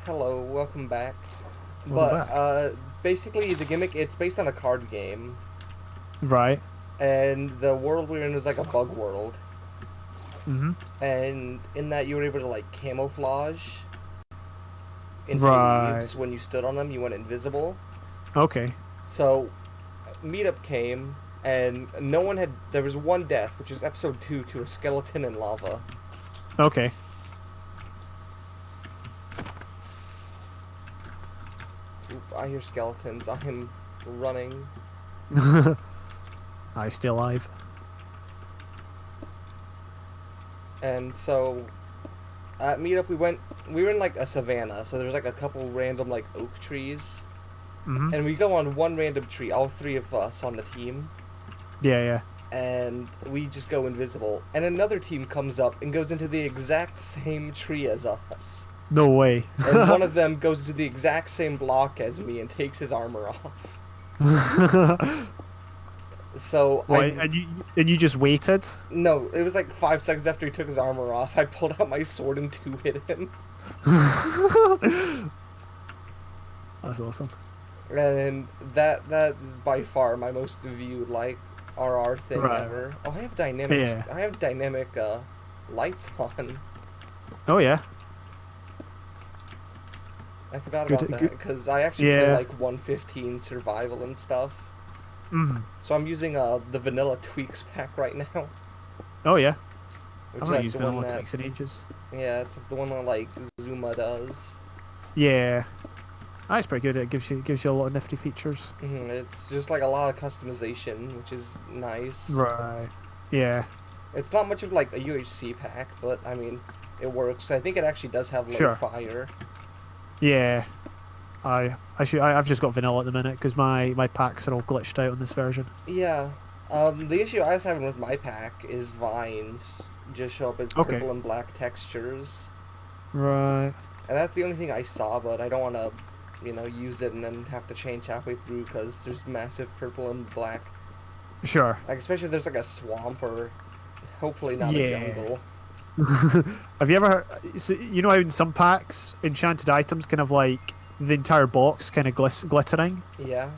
Hello, welcome back. Welcome But back. basically, the gimmick it's based on a card game, Right. and the world we're in is like a bug world. Mhm. And in that, you were able to like camouflage into Right. leaves. When you stood on them, you went invisible. Okay. So, meetup came, and no one had. There was one death, which is episode 2, to a skeleton in lava. Okay. Oop, I hear skeletons. I am running. I stay alive. And so at meetup we were in like a savanna, so there's like a couple random like oak trees, Mhm. and we go on one random tree, all three of us on the team, Yeah, yeah. and we just go invisible, and another team comes up and goes into the exact same tree as us, No way. and one of them goes into the exact same block as me and takes his armor off. So What? I And you just waited? no, it was like 5 seconds after he took his armor off, I pulled out my sword and two hit him. That's awesome. And that is by far my most viewed like RR thing Right. ever. Oh, I have dynamic. Yeah. I have dynamic lights on. Oh yeah. I forgot Good. about that Good. because I actually play Yeah. like 115 survival and stuff. Mhm. So I'm using the vanilla tweaks pack right now, Oh yeah. which I've is not like used the one vanilla that tweaks in ages. it's the one that like Zuma does. Yeah. That's pretty good. It gives you a lot of nifty features. It's just like a lot of customization, which is nice. Right. Yeah. It's not much of like a UHC pack, but I mean, it works. I think it actually does have low Sure. fire. Yeah. I've just got vanilla at the minute because my packs are all glitched out on this version. Yeah. The issue I was having with my pack is vines just show up as Okay. purple and black textures, Right. and that's the only thing I saw. But I don't want to, use it and then have to change halfway through because there's massive purple and black. Sure. Like especially if there's like a swamp or hopefully not a Yeah. jungle. Have you ever heard, so you know how in some packs enchanted items kind of like the entire box kind of glittering? Yeah.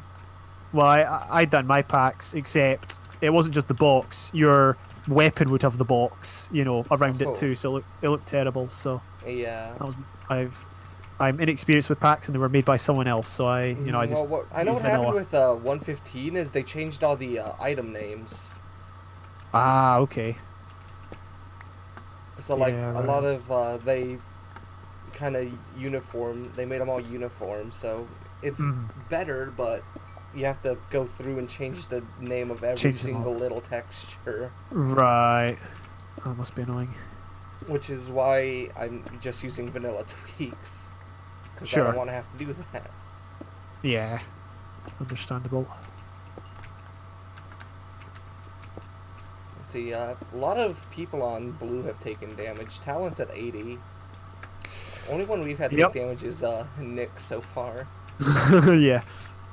Well, I done my packs, except it wasn't just the box. Your weapon would have the box, around it Oh. too. So it looked terrible. So Yeah. that was I've I'm inexperienced with packs, and they were made by someone else. So I Well, just what I know use what happened vanilla. with 115 is they changed all the item names. Ah, okay. So like Yeah, a lot right. of they kind of uniform. They made them all uniform, so it's Mm, better, but you have to go through and change the name of every change them single all. little texture, Right. That must be annoying. which is why I'm just using vanilla tweaks because I don't Sure. want to have to do that. Yeah. Understandable. Let's see, a lot of people on blue have taken damage. Talon's at 80. Only one we've had take Yep. damage is Nick so far. Yeah. It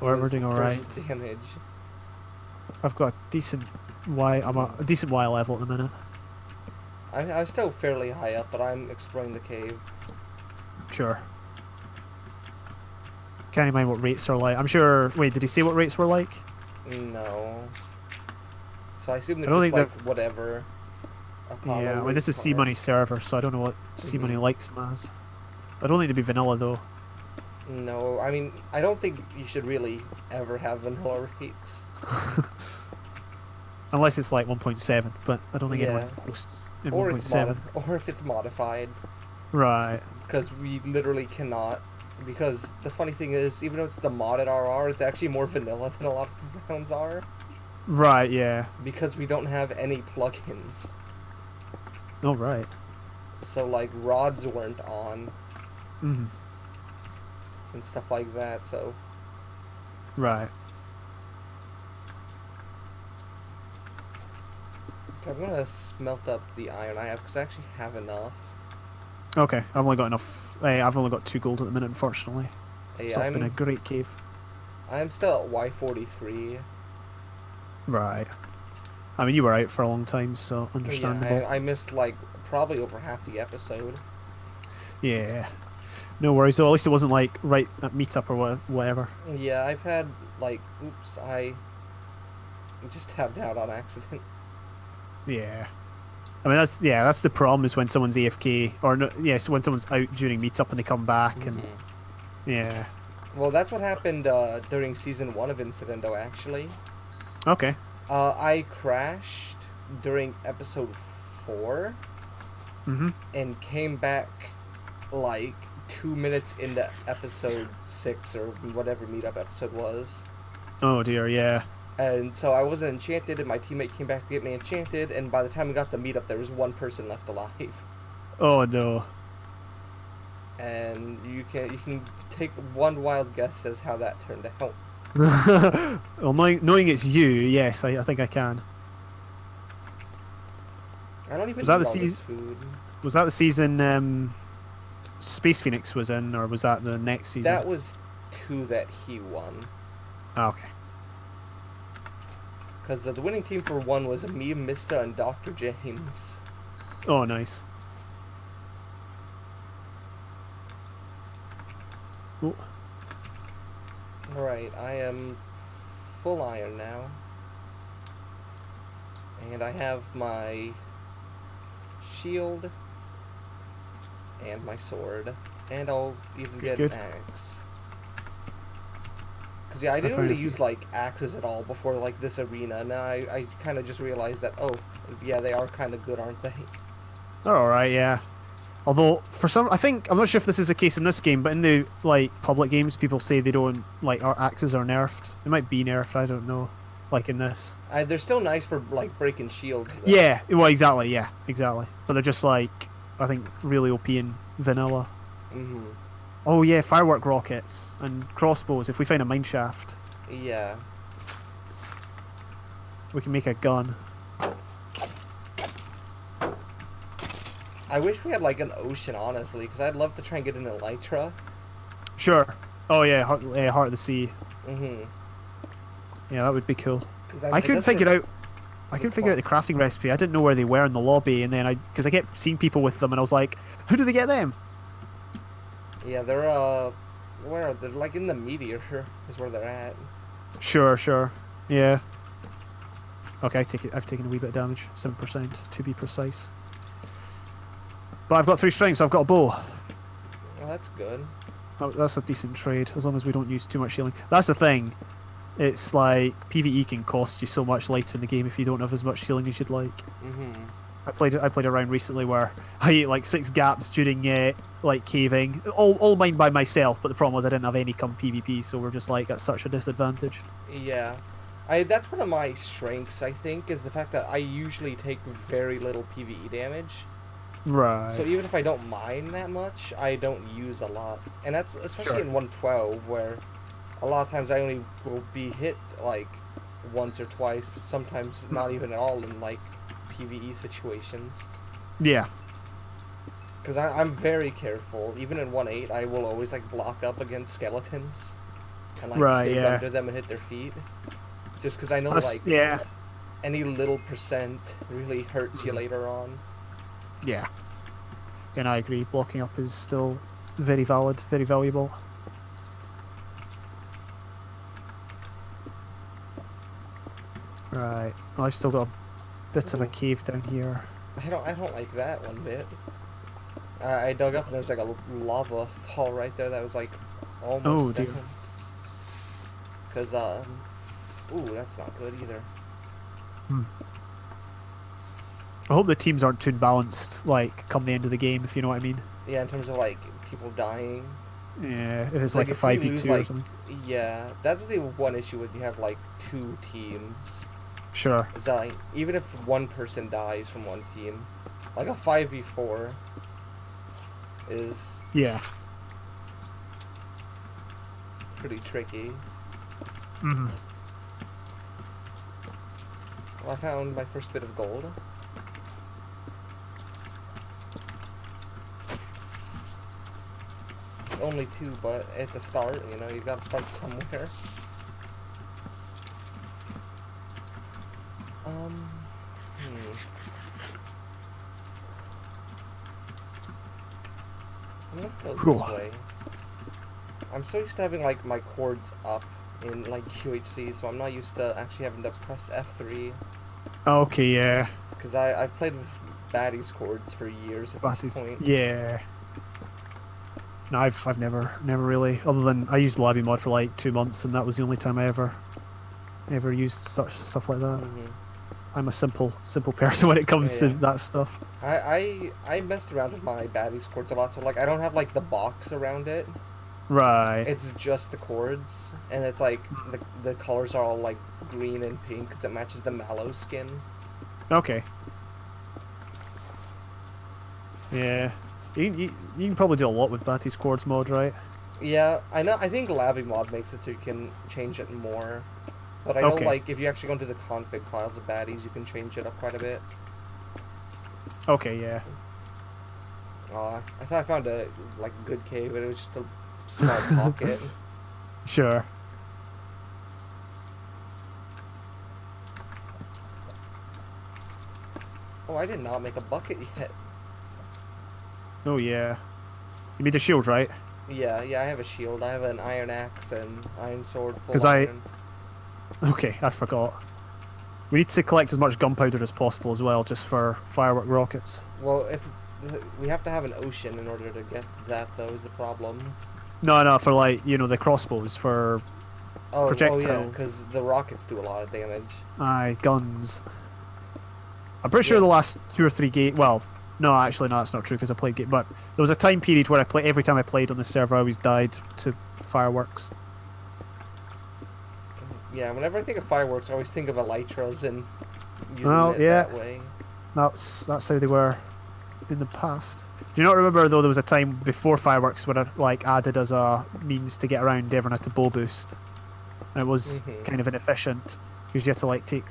We're was the doing all first right. damage. I've got a decent Y. I'm a decent Y level at the minute. I'm still fairly high up, but I'm exploring the cave. Sure. Can't even mind what rates are like. I'm sure. Wait, did he say what rates were like? No. So I assume I they're don't just think like they've. whatever Apollo Yeah, I mean this is rates C are. Money server, so I don't know what C Money hmm likes them as. I don't think they'd be vanilla though, No, I mean, I don't think you should really ever have vanilla rates. unless it's like 1.7. But I don't think anyone Yeah. posts in Or it's 1.7. or if it's modified. Right. Because we literally cannot. Because the funny thing is, even though it's the modded RR, it's actually more vanilla than a lot of rounds are. Right. Yeah. Because we don't have any plugins. Oh right. So, like, rods weren't on Hmm. and stuff like that, so. Right. I'm gonna smelt up the iron I have, because I actually have enough. Okay. I've only got enough. I've only got 2 gold at the minute, unfortunately. Hey, It's not been a I'm great cave. I'm still at Y43. Right. I mean, you were out for a long time, so Yeah, understandable. I missed like probably over half the episode. Yeah. No worries. So at least it wasn't like right at meetup or whatever. Yeah, I've had like, oops, I just tapped out on accident. Yeah. I mean that's the problem is when someone's AFK or no, yes when someone's out during meetup and they come back and Hmm. yeah. Well, that's what happened during season 1 of Incedendo, actually. Okay. I crashed during episode 4 Mhm. and came back like 2 minutes into episode 6 or whatever meetup episode was. Oh dear. Yeah. And so I wasn't enchanted, and my teammate came back to get me enchanted. And by the time we got to the meetup, there was one person left alive. Oh no. And you can take one wild guess as how that turned out. Well, knowing it's you, yes, I think I can. I don't even Was that eat the all this season? food. Was that the season Space Phoenix was in, or was that the next season? That was 2 that he won. Oh, okay. Because the winning team for 1 was me, Mista, and Dr. James. Oh, nice. Oh, Alright, I am full iron now. And I have my shield and my sword. And I'll even get good. an axe. Because, yeah, I didn't found really a use, like, axes at all before, like, this arena. Now I kind of just realized that, oh, yeah, they are kind of good, aren't they? They're all right, yeah. Although for some, I think I'm not sure if this is the case in this game, but in the like public games, people say they don't like our axes are nerfed. They might be nerfed. I don't know. Like in this. They're still nice for, like, breaking shields, though. Yeah. Well, exactly. Yeah. Exactly. But they're just like I think really OP in vanilla. Mm-hmm. Oh yeah, firework rockets and crossbows. If we find a mine shaft, Yeah. we can make a gun. I wish we had, like, an ocean, honestly, because I'd love to try and get an elytra. Sure. Oh yeah, Heart of the Sea. Mm-hmm. Yeah, that would be cool. Because I couldn't figure out. I couldn't figure out the crafting recipe. I didn't know where they were in the lobby, and then because I kept seeing people with them, and I was like, "How do they get them?" Yeah, they're, where are they? They're, like, in the meteor is where they're at. Sure. Yeah. Okay, I've taken a wee bit of damage, 7% to be precise. But I've got 3 strength, so I've got a bow. Well, that's good. Oh, that's a decent trade, as long as we don't use too much healing. That's the thing. It's like PvE can cost you so much later in the game if you don't have as much healing as you'd like. Mm-hmm. I played a round recently where I ate like 6 gaps during like caving, all mine by myself. But the problem was I didn't have any come PvP, so we're just like at such a disadvantage. Yeah. That's one of my strengths, I think, is the fact that I usually take very little PvE damage. Right. So even if I don't mine that much, I don't use a lot. And that's especially in 112, where a lot of times I only will be hit, like, once or twice, sometimes not even at all in, like, PvE situations. Yeah. Because I'm very careful. Even in 1.8, I will always, like, block up against skeletons. And, like, dig under them and hit their feet. Just because I know, like, any little percent really hurts you later on. Yeah. And I agree, blocking up is still very valid, very valuable. Right. Well, I've still got a bit of a cave down here. I don't like that one bit. I dug up and there's like a lava fall right there that was like almost down. Because ooh, that's not good either. I hope the teams aren't too balanced, like, come the end of the game, if you know what I mean. Yeah, in terms of, like, people dying. Yeah, if it's like a 5v2 or something. Yeah, that's the one issue when you have, like, 2 teams. Sure. Is that, like, even if one person dies from one team, like a 5v4 is... Yeah. pretty tricky. Mm-hmm. Well, I found my first bit of gold. Only 2, but it's a start, you know, you gotta start somewhere. I'm gonna go this way. I'm so used to having like my chords up in like UHC, so I'm not used to actually having to press F3. Okay, yeah. Because I've played with Batty's chords for years at this point. Yeah. No, I've never really, other than I used Labby mod for like 2 months, and that was the only time I ever used such stuff like that. I'm a simple person when it comes to that stuff. I messed around with my Batty's chords a lot, so like I don't have like the box around it. Right. It's just the chords, and it's like the colors are all like green and pink because it matches the Mallow skin. Okay. Yeah. You can probably do a lot with Batty's chords mod, right? Yeah, I know. I think Labby mod makes it so you can change it more. But I know, like, if you actually go into the config files of Batty's, you can change it up quite a bit. Okay, yeah. I thought I found a, like, good cave, but it was just a small pocket. Sure. Oh, I did not make a bucket yet. Oh, yeah. You made a shield, right? Yeah, I have a shield. I have an iron axe and iron sword full iron. Okay, I forgot. We need to collect as much gunpowder as possible as well, just for firework rockets. Well, if we have to have an ocean in order to get that, though, is the problem. No, for like, you know, the crossbows, for projectiles. Oh yeah, because the rockets do a lot of damage. Aye, guns. I'm pretty sure the last 2 or 3 games. Well, no, actually, no, that's not true because I played game. But there was a time period where every time I played on the server, I always died to fireworks. Yeah, whenever I think of fireworks, I always think of elytras and using it that way. That's how they were in the past. Do you not remember though? There was a time before fireworks where like added as a means to get around everyone had to bow boost. And it was kind of inefficient because you had to like take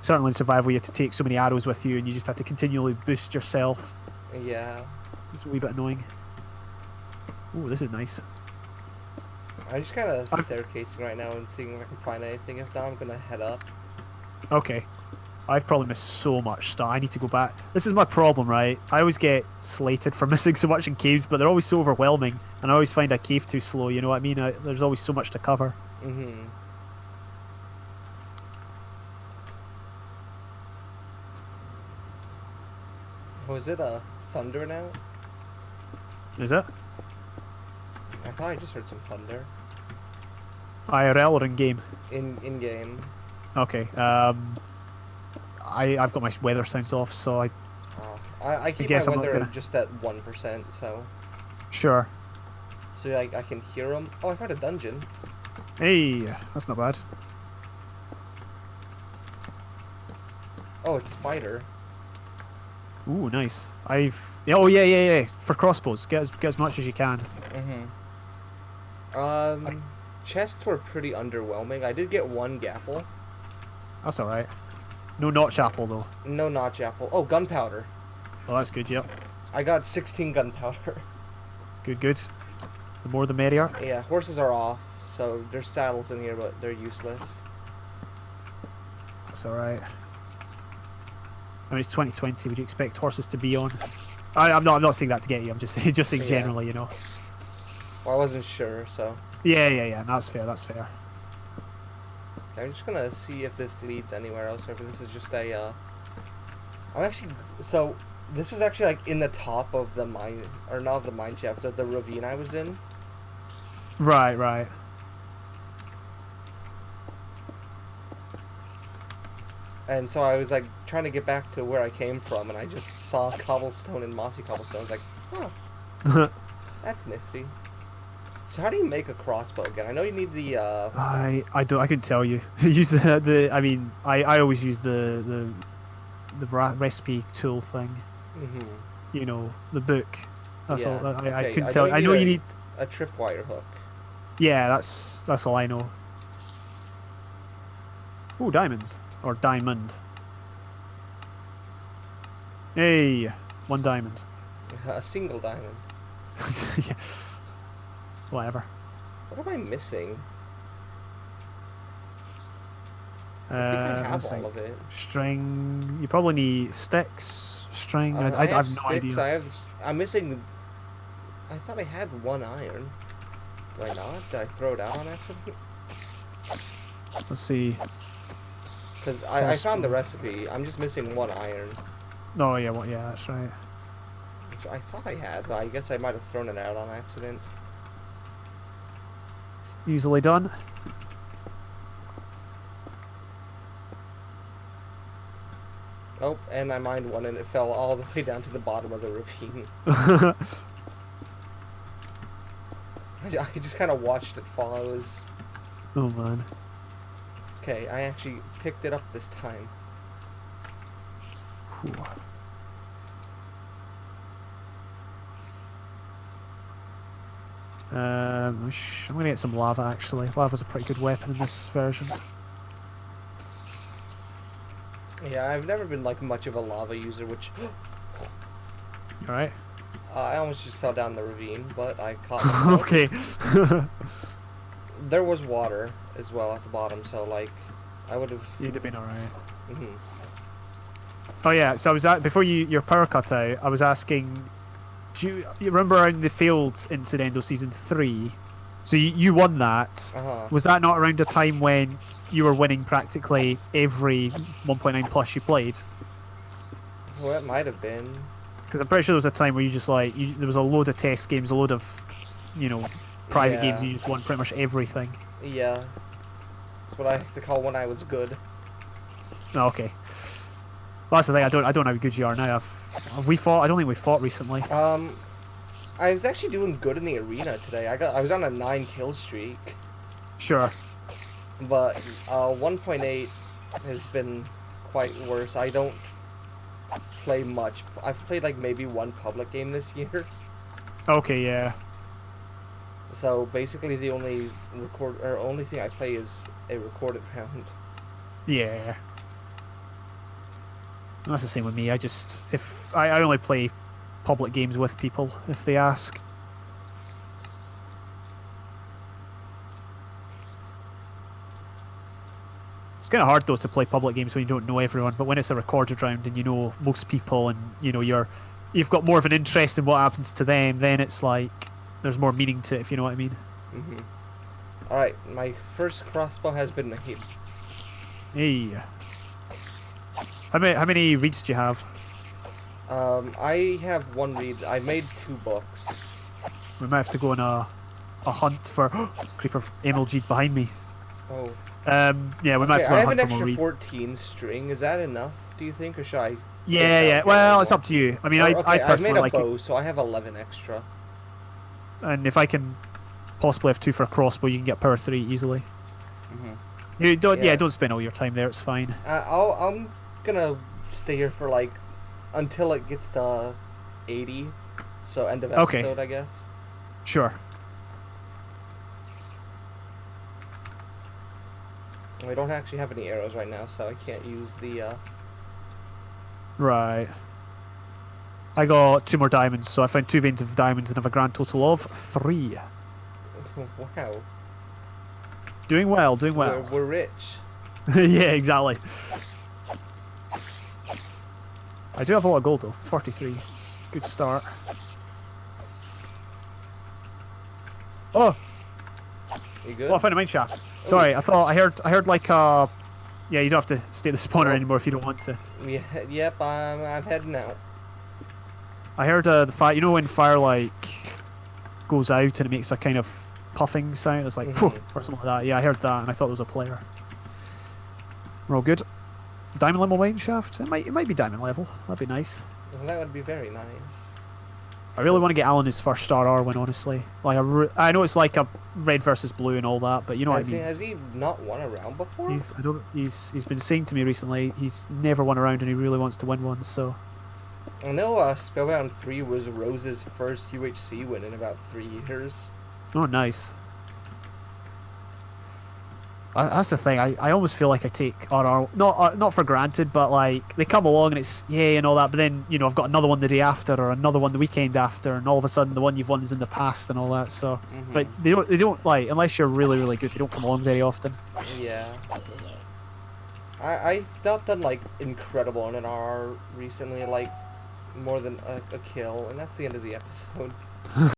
certainly in survival you had to take so many arrows with you and you just had to continually boost yourself. Yeah. It's a wee bit annoying. Ooh, this is nice. I'm just kind of staircasing right now and seeing if I can find anything. If not, I'm gonna head up. Okay. I've probably missed so much stuff. I need to go back. This is my problem, right? I always get slated for missing so much in caves, but they're always so overwhelming, and I always find a cave too slow, you know what I mean? There's always so much to cover. Oh, is it thunder now? Is it? I thought I just heard some thunder. IRL or in-game? In game. Okay. I've got my weather sounds off, so I keep my weather just at 1%, so... Sure. So I can hear them. Oh, I found a dungeon. Hey, that's not bad. Oh, it's spider. Ooh, nice. Oh yeah. For crossbows, get as much as you can. Chests were pretty underwhelming. I did get 1 gapple. That's all right. No notch apple though. No notch apple. Oh, gunpowder. Oh, that's good. Yep. I got 16 gunpowder. Good. The more the merrier. Yeah, horses are off, so there's saddles in here, but they're useless. That's all right. I mean, it's 2020. Would you expect horses to be on? I'm not saying that to get you. I'm just saying generally, you know. Well, I wasn't sure, so. Yeah. No, that's fair. I'm just gonna see if this leads anywhere else, or if this is just a. So this is actually like in the top of the mine, or not the mine shaft, of the ravine I was in. Right. And so I was like trying to get back to where I came from, and I just saw cobblestone and mossy cobblestone. I was like, oh, that's nifty. So how do you make a crossbow again? I know you need the. I couldn't tell you. Use the. I mean, I always use the recipe tool thing. You know, the book. That's all. I couldn't tell you. I know you need a tripwire hook. Yeah, that's all I know. Ooh, diamonds. Or diamond. Hey, 1 diamond. A single diamond. Yeah. Whatever. What am I missing? I think I have all of it. String. You probably need sticks, string. I have no idea. I'm missing. I thought I had 1 iron. Why not? Did I throw it out on accident? Let's see. Because I found the recipe. I'm just missing 1 iron. Oh, yeah, well, yeah, that's right. Which I thought I had, but I guess I might have thrown it out on accident. Easily done. Oh, and I mined one and it fell all the way down to the bottom of the ravine. I just kind of watched it fall. It was... Oh, man. Okay, I actually picked it up this time. Whew. I'm gonna get some lava, actually. Lava's a pretty good weapon in this version. Yeah, I've never been like much of a lava user, which... Alright. I almost just fell down the ravine, but I caught myself. Okay. There was water as well at the bottom, so like, I would have... You'd have been alright. Mm-hmm. Oh yeah, so I was before your power cut out, I was asking, do you remember in the failed Incedendo season 3? So you won that. Was that not around a time when you were winning practically every 1.9 plus you played? Well, it might have been. Because I'm pretty sure there was a time where you just like there was a load of test games, a load of, private games. You just won pretty much everything. Yeah, that's what I like to call when I was good. Oh, okay. Well, that's the thing. I don't know how good you are now. Have we fought? I don't think we fought recently. I was actually doing good in the arena today. I was on a 9 kill streak. Sure. But 1.8 has been quite worse. I don't play much. I've played like maybe 1 public game this year. Okay, yeah. So basically, the only thing I play is a recorded round. Yeah. That's the same with me. I only play public games with people if they ask. It's kind of hard though to play public games when you don't know everyone, but when it's a recorded round and you know most people and you've got more of an interest in what happens to them, then it's like there's more meaning to it, if you know what I mean. Mm-hmm. All right, my first crossbow has been made. Hey. How many reeds do you have? I have 1 reed. I made 2 books. We might have to go on a hunt for creeper MLG behind me. Oh. Yeah, we might have to go on a hunt for more I have an reeds. extra 14 string. Is that enough? Do you think, or should I? Yeah. Well, it's up to you. I mean, I personally like it. I made a bow, so I have 11 extra. And if I can possibly have 2 for a crossbow, you can get power 3 easily. Mm-hmm. You don't. Yeah, don't spend all your time there. It's fine. I'm gonna stay here for like until it gets to 80. So end of episode, I guess. Sure. I don't actually have any arrows right now, so I can't use the... Right. I got 2 more diamonds, so I found 2 veins of diamonds and have a grand total of 3. Wow. Doing well, doing well. We're rich. Yeah, exactly. I do have a lot of gold though, 43. It's a good start. Oh! You good? Oh, I found a mine shaft. Sorry, I thought I heard like yeah, you don't have to stay at the spawner anymore if you don't want to. Yeah, yep, I'm heading out. I heard the fire. You know when fire like goes out and it makes a kind of puffing sound. It's like or something like that. Yeah, I heard that and I thought there was a player. We're all good. Diamond level mine shaft. It might be diamond level. That'd be nice. Well, that would be very nice. I really want to get Alan his first RR win, honestly. Like I know it's like a red versus blue and all that, but you know what I mean. Has he not won a round before? He's been saying to me recently he's never won a round and he really wants to win one. So I know Spellbound 3 was Rose's first UHC win in about 3 years. Oh, nice. That's the thing. I almost feel like I take RR not for granted, but like they come along and it's yay and all that. But then I've got another one the day after or another one the weekend after, and all of a sudden the one you've won is in the past and all that. So, but they don't like unless you're really really good. They don't come along very often. Yeah. I've not done like incredible in an RR recently, like more than a kill, and that's the end of the episode.